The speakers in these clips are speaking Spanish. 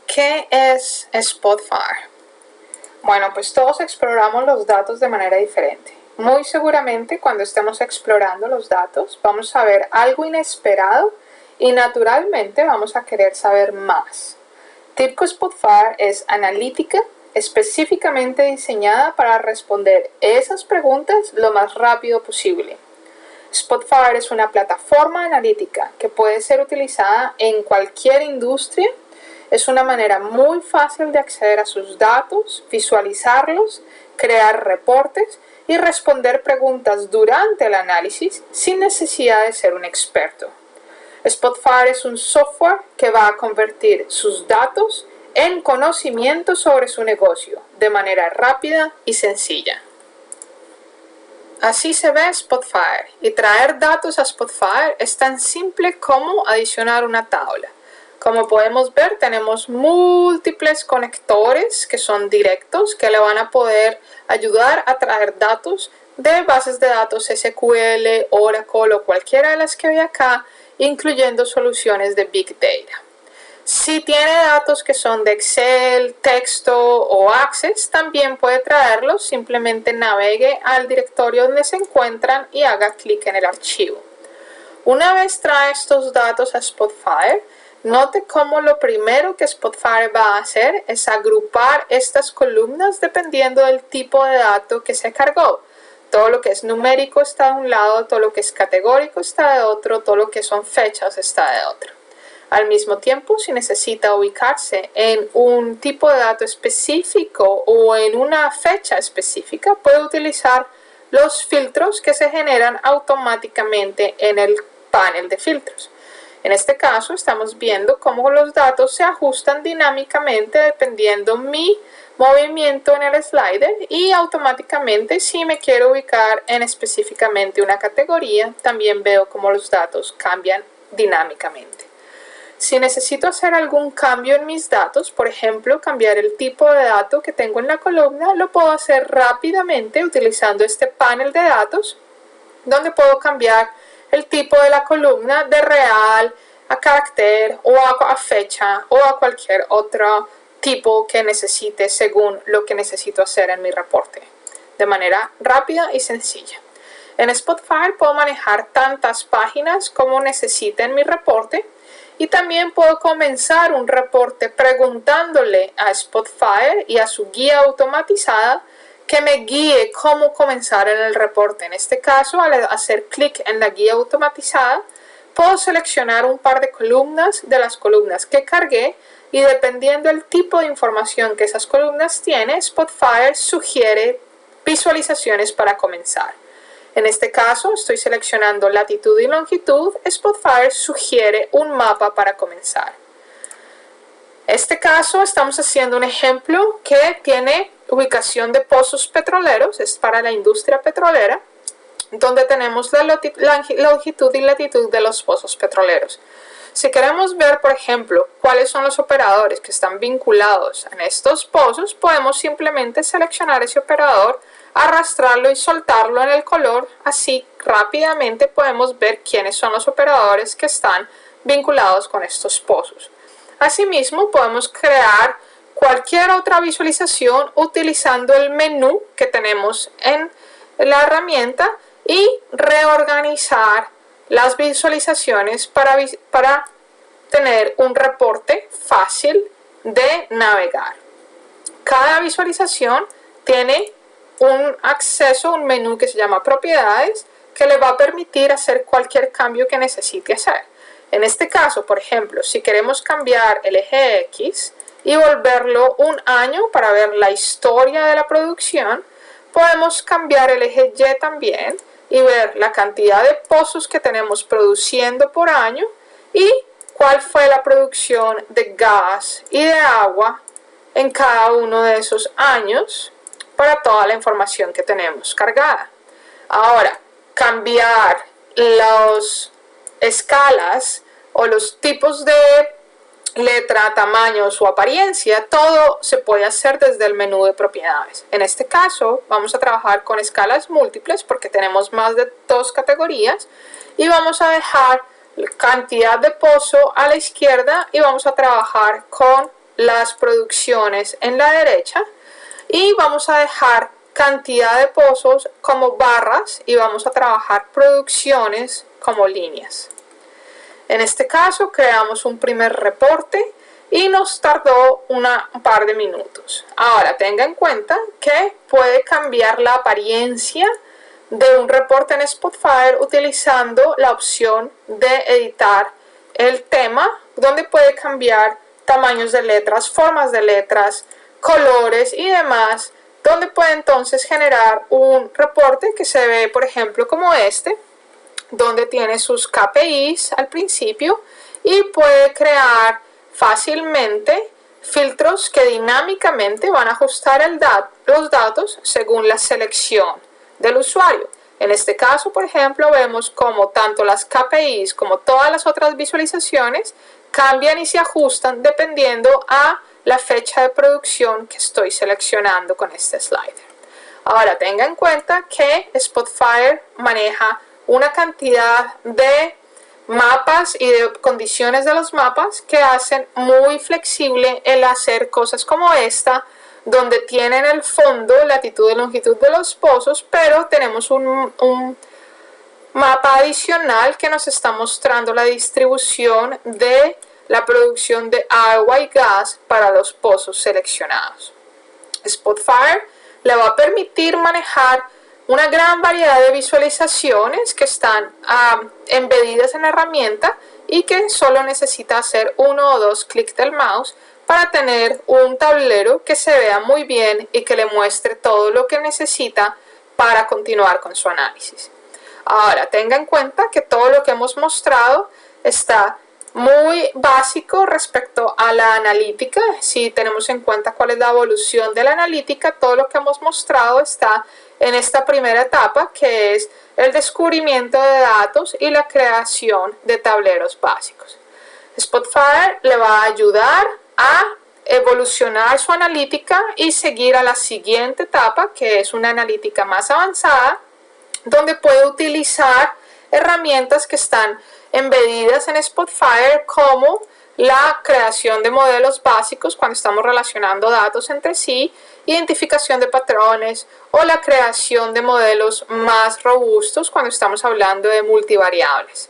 ¿Qué es Spotfire? Bueno, pues todos exploramos los datos de manera diferente. Muy seguramente cuando estemos explorando los datos vamos a ver algo inesperado y naturalmente vamos a querer saber más. TIBCO Spotfire es analítica específicamente diseñada para responder esas preguntas lo más rápido posible. Spotfire es una plataforma analítica que puede ser utilizada en cualquier industria. Es una manera muy fácil de acceder a sus datos, visualizarlos, crear reportes y responder preguntas durante el análisis sin necesidad de ser un experto. Spotfire es un software que va a convertir sus datos en conocimiento sobre su negocio de manera rápida y sencilla. Así se ve Spotfire, y traer datos a Spotfire es tan simple como adicionar una tabla. Como podemos ver, tenemos múltiples conectores que son directos que le van a poder ayudar a traer datos de bases de datos SQL, Oracle o cualquiera de las que hay acá, incluyendo soluciones de Big Data. Si tiene datos que son de Excel, texto o Access, también puede traerlos. Simplemente navegue al directorio donde se encuentran y haga clic en el archivo. Una vez trae estos datos a Spotfire, note cómo lo primero que Spotfire va a hacer es agrupar estas columnas dependiendo del tipo de dato que se cargó. Todo lo que es numérico está de un lado, todo lo que es categórico está de otro, todo lo que son fechas está de otro. Al mismo tiempo, si necesita ubicarse en un tipo de dato específico o en una fecha específica, puede utilizar los filtros que se generan automáticamente en el panel de filtros. En este caso, estamos viendo cómo los datos se ajustan dinámicamente dependiendo mi movimiento en el slider y automáticamente, si me quiero ubicar en específicamente una categoría, también veo cómo los datos cambian dinámicamente. Si necesito hacer algún cambio en mis datos, por ejemplo, cambiar el tipo de dato que tengo en la columna, lo puedo hacer rápidamente utilizando este panel de datos, donde puedo cambiar el tipo de la columna de real a carácter o a fecha o a cualquier otro tipo que necesite según lo que necesito hacer en mi reporte, de manera rápida y sencilla. En Spotfire puedo manejar tantas páginas como necesite en mi reporte. Y también puedo comenzar un reporte preguntándole a Spotfire y a su guía automatizada que me guíe cómo comenzar en el reporte. En este caso, al hacer clic en la guía automatizada, puedo seleccionar un par de columnas de las columnas que cargué y dependiendo del tipo de información que esas columnas tienen, Spotfire sugiere visualizaciones para comenzar. En este caso, estoy seleccionando latitud y longitud. Spotfire sugiere un mapa para comenzar. En este caso, estamos haciendo un ejemplo que tiene ubicación de pozos petroleros, es para la industria petrolera, donde tenemos la longitud y latitud de los pozos petroleros. Si queremos ver, por ejemplo, cuáles son los operadores que están vinculados en estos pozos, podemos simplemente seleccionar ese operador, arrastrarlo y soltarlo en el color. Así rápidamente podemos ver quiénes son los operadores que están vinculados con estos pozos. Asimismo, podemos crear cualquier otra visualización utilizando el menú que tenemos en la herramienta y reorganizar las visualizaciones para tener un reporte fácil de navegar. Cada visualización tiene un acceso, un menú que se llama propiedades, que le va a permitir hacer cualquier cambio que necesite hacer. En este caso, por ejemplo, si queremos cambiar el eje X y volverlo un año para ver la historia de la producción, podemos cambiar el eje Y también y ver la cantidad de pozos que tenemos produciendo por año y cuál fue la producción de gas y de agua en cada uno de esos años para toda la información que tenemos cargada. Ahora, cambiar las escalas o los tipos de letra, tamaños o apariencia, todo se puede hacer desde el menú de propiedades. En este caso, vamos a trabajar con escalas múltiples porque tenemos más de 2 categorías y vamos a dejar cantidad de pozo a la izquierda y vamos a trabajar con las producciones en la derecha y vamos a dejar cantidad de pozos como barras y vamos a trabajar producciones como líneas. En este caso creamos un primer reporte y nos tardó un par de minutos. Ahora tenga en cuenta que puede cambiar la apariencia de un reporte en Spotfire utilizando la opción de editar el tema, donde puede cambiar tamaños de letras, formas de letras, colores y demás, donde puede entonces generar un reporte que se ve, por ejemplo, como este, donde tiene sus KPIs al principio y puede crear fácilmente filtros que dinámicamente van a ajustar los datos según la selección del usuario. En este caso, por ejemplo, vemos como tanto las KPIs como todas las otras visualizaciones cambian y se ajustan dependiendo a la fecha de producción que estoy seleccionando con este slider. Ahora tenga en cuenta que Spotfire maneja una cantidad de mapas y de condiciones de los mapas que hacen muy flexible el hacer cosas como esta, donde tienen el fondo, latitud y longitud de los pozos, pero tenemos un mapa adicional que nos está mostrando la distribución de la producción de agua y gas para los pozos seleccionados. Spotfire le va a permitir manejar una gran variedad de visualizaciones que están embedidas en la herramienta y que solo necesita hacer 1 o 2 clics del mouse para tener un tablero que se vea muy bien y que le muestre todo lo que necesita para continuar con su análisis. Ahora, tenga en cuenta que todo lo que hemos mostrado está muy básico respecto a la analítica. Si tenemos en cuenta cuál es la evolución de la analítica, todo lo que hemos mostrado está en esta primera etapa, que es el descubrimiento de datos y la creación de tableros básicos. Spotfire le va a ayudar a evolucionar su analítica y seguir a la siguiente etapa, que es una analítica más avanzada, donde puede utilizar herramientas que están embedidas en Spotfire, como la creación de modelos básicos cuando estamos relacionando datos entre sí, identificación de patrones, o la creación de modelos más robustos cuando estamos hablando de multivariables.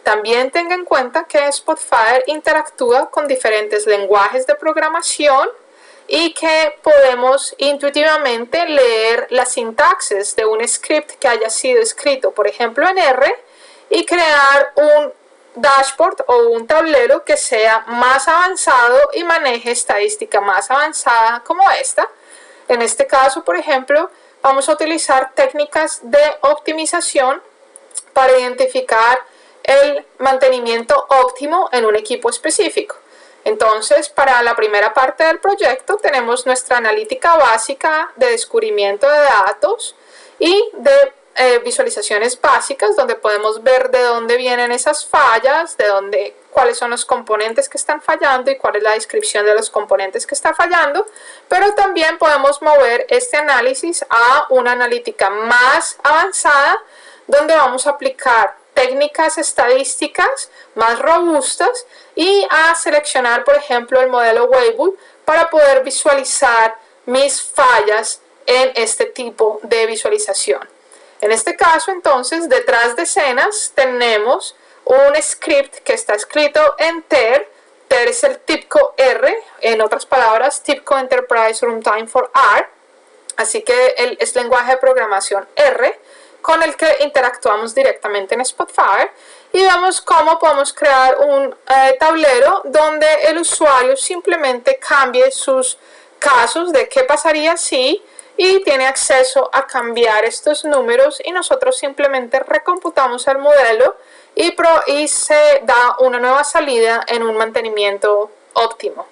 También tenga en cuenta que Spotfire interactúa con diferentes lenguajes de programación y que podemos intuitivamente leer la sintaxis de un script que haya sido escrito, por ejemplo, en R, y crear un dashboard o un tablero que sea más avanzado y maneje estadística más avanzada como esta. En este caso, por ejemplo, vamos a utilizar técnicas de optimización para identificar el mantenimiento óptimo en un equipo específico. Entonces, para la primera parte del proyecto tenemos nuestra analítica básica de descubrimiento de datos y de visualizaciones básicas, donde podemos ver de dónde vienen esas fallas, cuáles son los componentes que están fallando y cuál es la descripción de los componentes que está fallando, pero también podemos mover este análisis a una analítica más avanzada, donde vamos a aplicar técnicas estadísticas más robustas y a seleccionar, por ejemplo, el modelo Weibull para poder visualizar mis fallas en este tipo de visualización. En este caso, entonces, detrás de escenas tenemos un script que está escrito en TER. TER es el TIBCO R, en otras palabras, TIBCO Enterprise Runtime for R. Así que es lenguaje de programación R, con el que interactuamos directamente en Spotfire, y vemos cómo podemos crear un tablero donde el usuario simplemente cambie sus casos de qué pasaría si, y tiene acceso a cambiar estos números, y nosotros simplemente recomputamos el modelo y se da una nueva salida en un mantenimiento óptimo.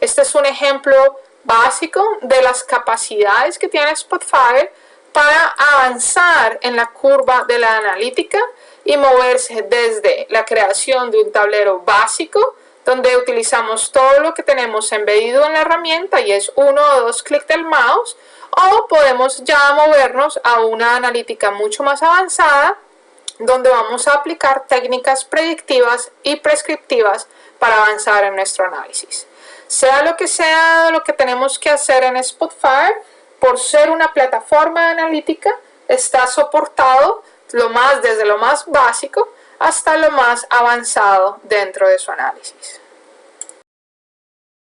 Este es un ejemplo básico de las capacidades que tiene Spotfire para avanzar en la curva de la analítica y moverse desde la creación de un tablero básico, donde utilizamos todo lo que tenemos embedido en la herramienta y es 1 o 2 clics del mouse, o podemos ya movernos a una analítica mucho más avanzada, donde vamos a aplicar técnicas predictivas y prescriptivas para avanzar en nuestro análisis. Sea lo que tenemos que hacer en Spotfire, por ser una plataforma analítica, está soportado desde lo más básico hasta lo más avanzado dentro de su análisis.